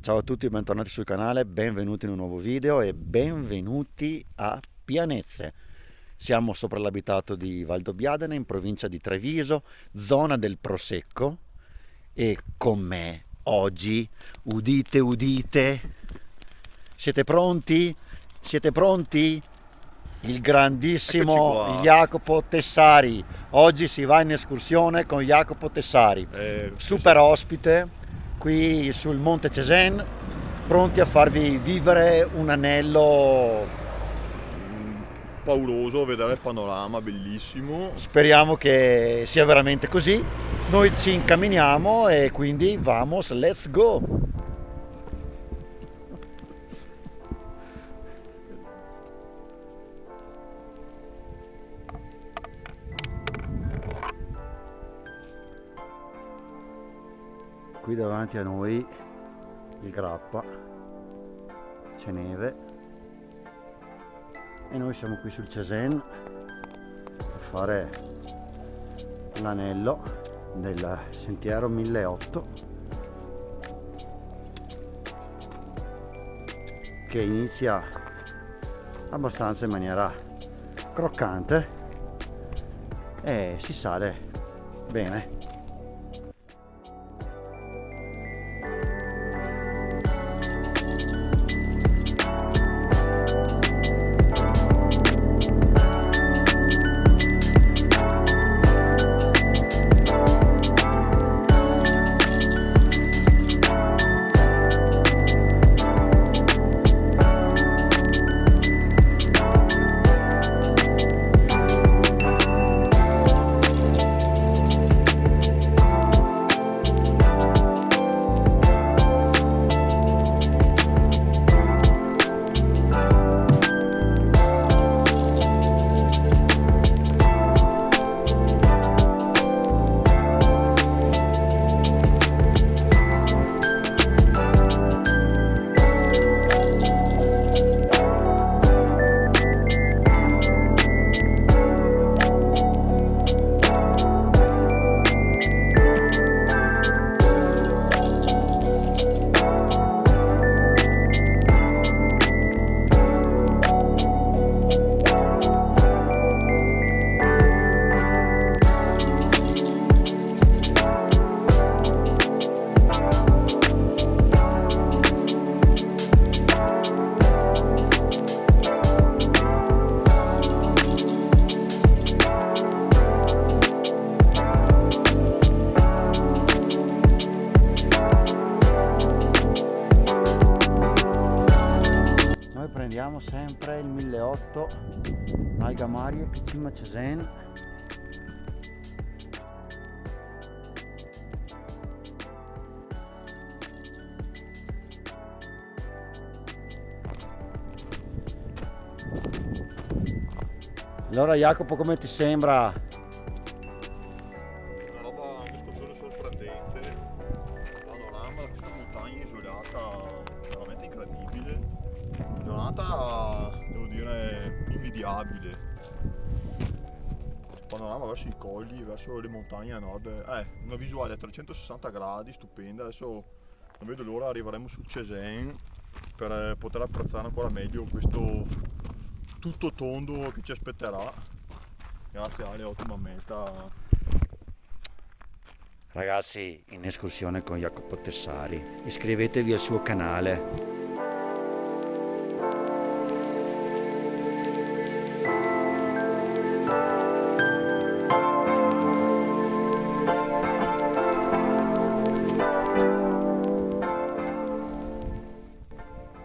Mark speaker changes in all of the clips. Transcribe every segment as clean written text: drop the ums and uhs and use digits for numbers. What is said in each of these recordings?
Speaker 1: Ciao a tutti, bentornati sul canale, benvenuti in un nuovo video e benvenuti a Pianezze. Siamo sopra l'abitato di Valdobbiadene, in provincia di Treviso, zona del Prosecco, e con me oggi, udite udite, siete pronti? Siete pronti? Il
Speaker 2: Eccoci
Speaker 1: grandissimo
Speaker 2: qua.
Speaker 1: Jacopo Tessari. Oggi si va in escursione con Jacopo Tessari,
Speaker 2: Questo
Speaker 1: super ospite qui sul Monte Cesen, pronti a farvi vivere un anello.
Speaker 2: pauroso, vedere il panorama, bellissimo.
Speaker 1: Speriamo che sia veramente così. Noi ci incamminiamo e quindi vamos, let's go. Qui davanti a noi il Grappa, c'è neve e noi siamo qui sul Cesen per fare l'anello del sentiero 1800 che inizia abbastanza in maniera croccante e si sale bene. Noi prendiamo sempre il 1800 Malgamarie Cima Cesen. Allora Jacopo, come ti sembra?
Speaker 2: Una roba, un'escursione sorprendente. Panorama da questa montagna isolata, veramente incredibile. Giornata, devo dire, invidiabile. Panorama verso i colli, verso le montagne a nord. Una visuale a 360 gradi, stupenda. Adesso non vedo l'ora, arriveremo sul Cesen per poter apprezzare ancora meglio questo tutto tondo che ci aspetterà. Grazie Ale, ottima meta.
Speaker 1: Ragazzi, in escursione con Jacopo Tessari. Iscrivetevi al suo canale.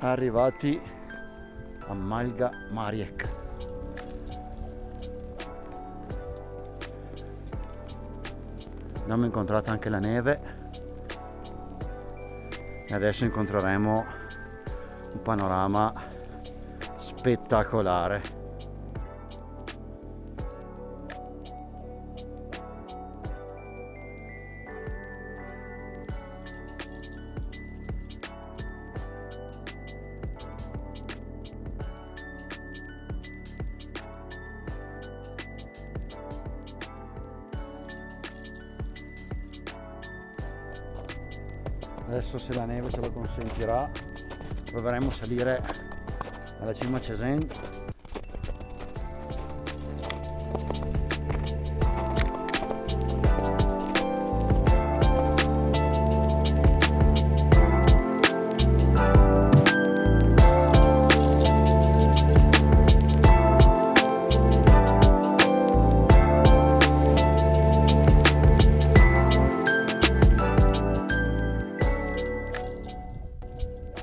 Speaker 1: Arrivati a Malga Mariek. Abbiamo incontrato anche la neve e adesso incontreremo un panorama spettacolare. Adesso, se la neve ce lo consentirà, proveremo a salire alla cima Cesen.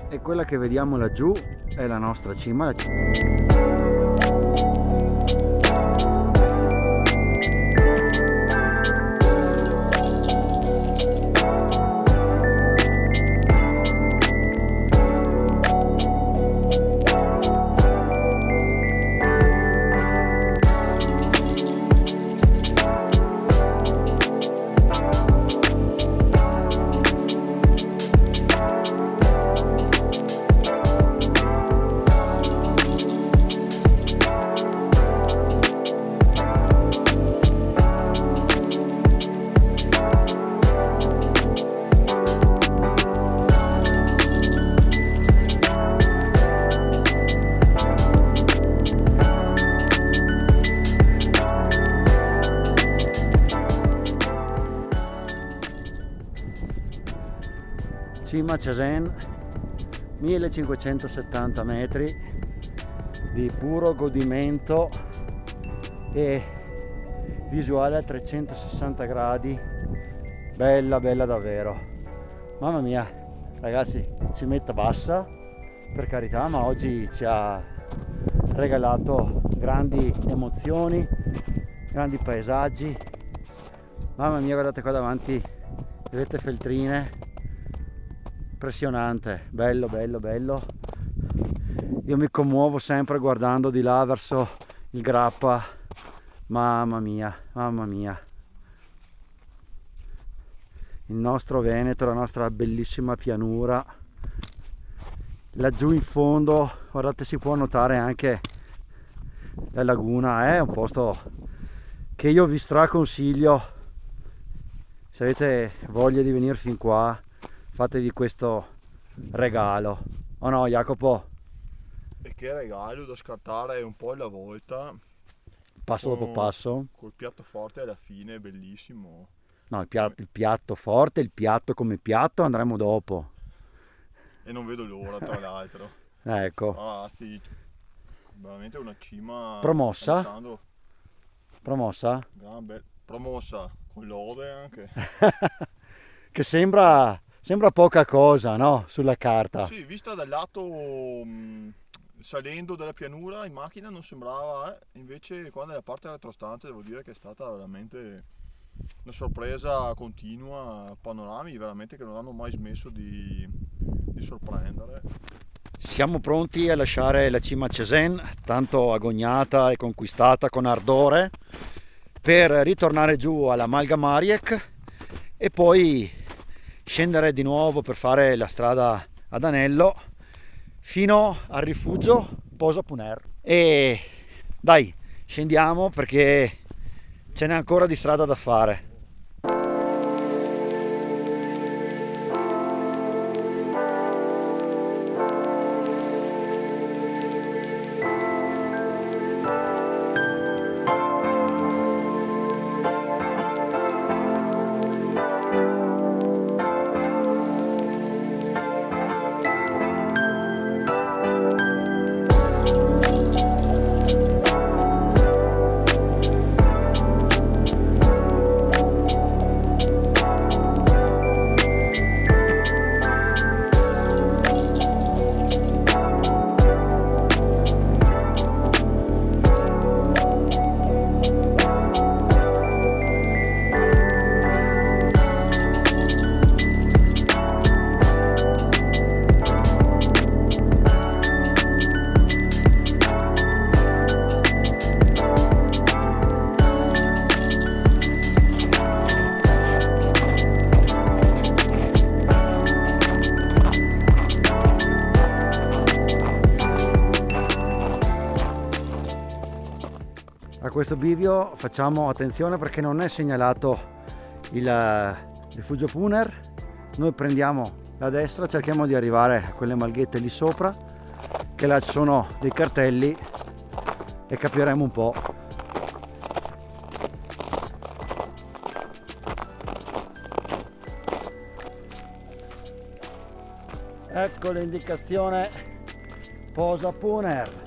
Speaker 1: E quella che vediamo laggiù è la nostra cima. Cima Cesen, 1570 metri di puro godimento e visuale a 360 gradi, bella bella davvero. Mamma mia ragazzi, cimetta bassa per carità, ma oggi ci ha regalato grandi emozioni, grandi paesaggi. Mamma mia, guardate qua davanti, vedete Feltrine, impressionante, bello bello bello. Io mi commuovo sempre guardando di là verso il Grappa, mamma mia, mamma mia. Il nostro Veneto, la nostra bellissima pianura. Laggiù in fondo, guardate, si può notare anche la laguna, è un posto che io vi straconsiglio. Se avete voglia di venire fin qua, fatevi questo regalo. O no, Jacopo?
Speaker 2: E che regalo da scartare un po' alla volta,
Speaker 1: Passo dopo passo.
Speaker 2: col piatto forte alla fine, bellissimo.
Speaker 1: No, il piatto forte, il piatto come piatto andremo dopo.
Speaker 2: E non vedo l'ora, tra l'altro.
Speaker 1: Ecco,
Speaker 2: Ah, sì, veramente una cima.
Speaker 1: Promossa?
Speaker 2: Alessandro,
Speaker 1: promossa?
Speaker 2: promossa, con lode anche.
Speaker 1: Che sembra poca cosa, no? Sulla carta.
Speaker 2: Sì, vista dal lato salendo dalla pianura in macchina non sembrava, invece qua nella parte retrostante devo dire che è stata veramente una sorpresa continua, panorami veramente che non hanno mai smesso di sorprendere.
Speaker 1: Siamo pronti a lasciare la cima Cesen, tanto agognata e conquistata con ardore, per ritornare giù alla Malga Mariek e poi scendere di nuovo per fare la strada ad anello fino al rifugio Posa Puner. E dai, scendiamo perché ce n'è ancora di strada da fare. A questo bivio facciamo attenzione perché non è segnalato il rifugio Puner. Noi prendiamo a destra cerchiamo di arrivare a quelle malghette lì sopra, che là ci sono dei cartelli e capiremo un po'. Ecco l'indicazione Posa Puner.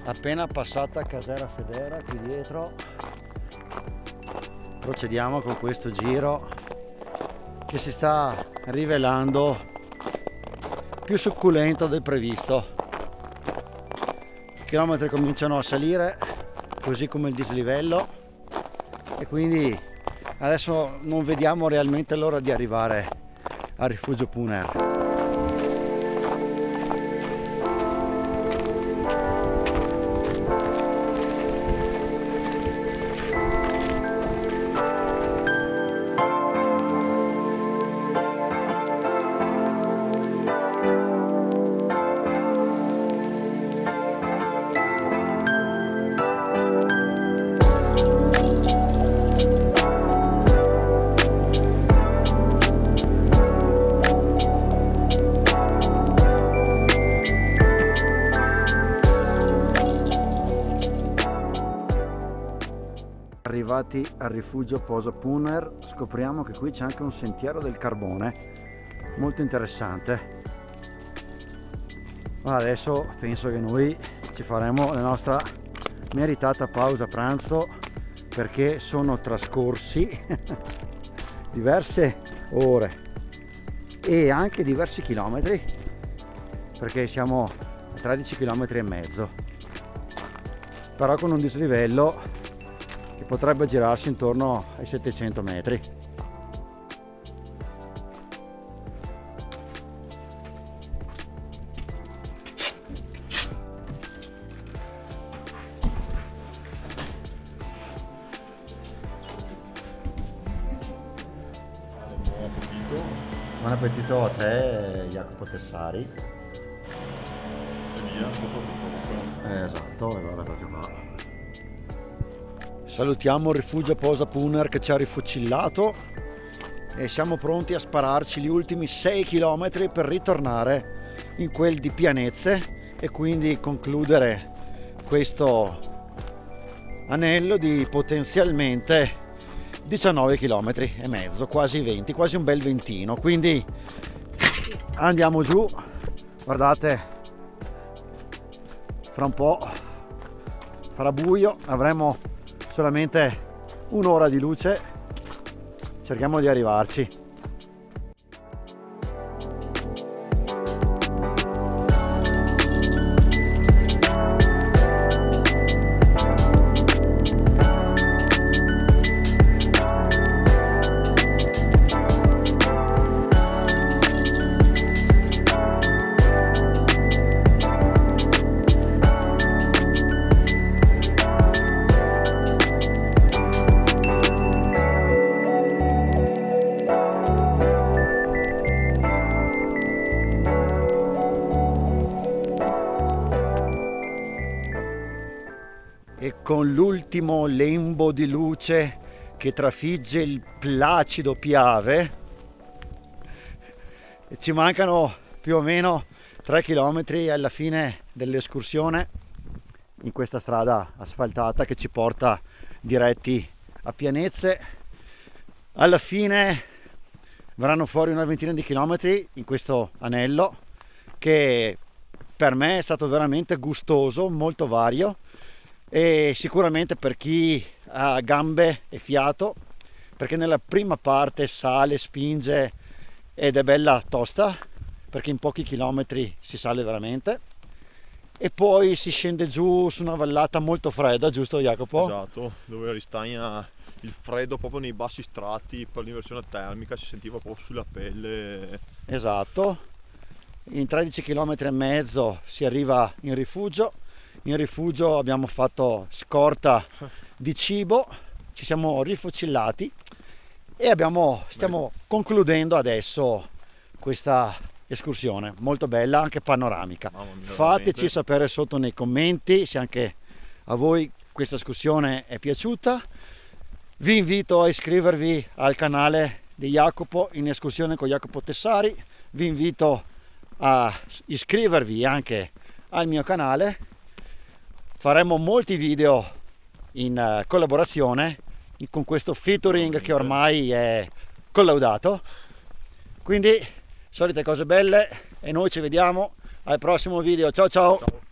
Speaker 1: Appena passata Casera Federa qui dietro, procediamo con questo giro che si sta rivelando più succulento del previsto. I chilometri cominciano a salire, così come il dislivello, e quindi adesso non vediamo realmente l'ora di arrivare al rifugio Puner. Arrivati al rifugio Posa Puner, scopriamo che qui c'è anche un sentiero del carbone molto interessante. Ma adesso penso che noi ci faremo la nostra meritata pausa pranzo, perché sono trascorsi diverse ore e anche diversi chilometri, perché siamo a 13 km e mezzo, però con un dislivello che potrebbe girarsi intorno ai 700 metri. Buon appetito a te, Jacopo Tessari.
Speaker 2: E via, sotto tutto.
Speaker 1: Esatto, e guardate qua. Salutiamo il rifugio Posa Puner che ci ha rifucillato e siamo pronti a spararci gli ultimi 6 km per ritornare in quel di Pianezze e quindi concludere questo anello di potenzialmente 19 km e mezzo, quasi 20, quasi un bel ventino. Quindi andiamo giù, guardate, fra un po' farà buio, avremo solamente un'ora di luce, cerchiamo di arrivarci. E con l'ultimo lembo di luce che trafigge il placido Piave, ci mancano più o meno 3 km alla fine dell'escursione in questa strada asfaltata che ci porta diretti a Pianezze. Alla fine verranno fuori una ventina di chilometri in questo anello che per me è stato veramente gustoso, molto vario, e sicuramente per chi ha gambe e fiato, perché nella prima parte sale, spinge ed è bella tosta, perché in pochi chilometri si sale veramente, e poi si scende giù su una vallata molto fredda, giusto Jacopo?
Speaker 2: Esatto, dove ristagna il freddo proprio nei bassi strati per l'inversione termica, si sentiva proprio sulla pelle.
Speaker 1: Esatto. In 13 km e mezzo si arriva in rifugio. In rifugio abbiamo fatto scorta di cibo, ci siamo rifocillati e stiamo concludendo adesso questa escursione molto bella, anche panoramica.
Speaker 2: Mamma mia,
Speaker 1: Fateci
Speaker 2: veramente.
Speaker 1: sapere sotto nei commenti se anche a voi questa escursione è piaciuta. Vi invito a iscrivervi al canale di Jacopo in escursione con Jacopo Tessari. Vi invito a iscrivervi anche al mio canale. Faremo molti video in collaborazione con questo featuring che ormai è collaudato. Quindi solite cose belle e noi ci vediamo al prossimo video. Ciao ciao.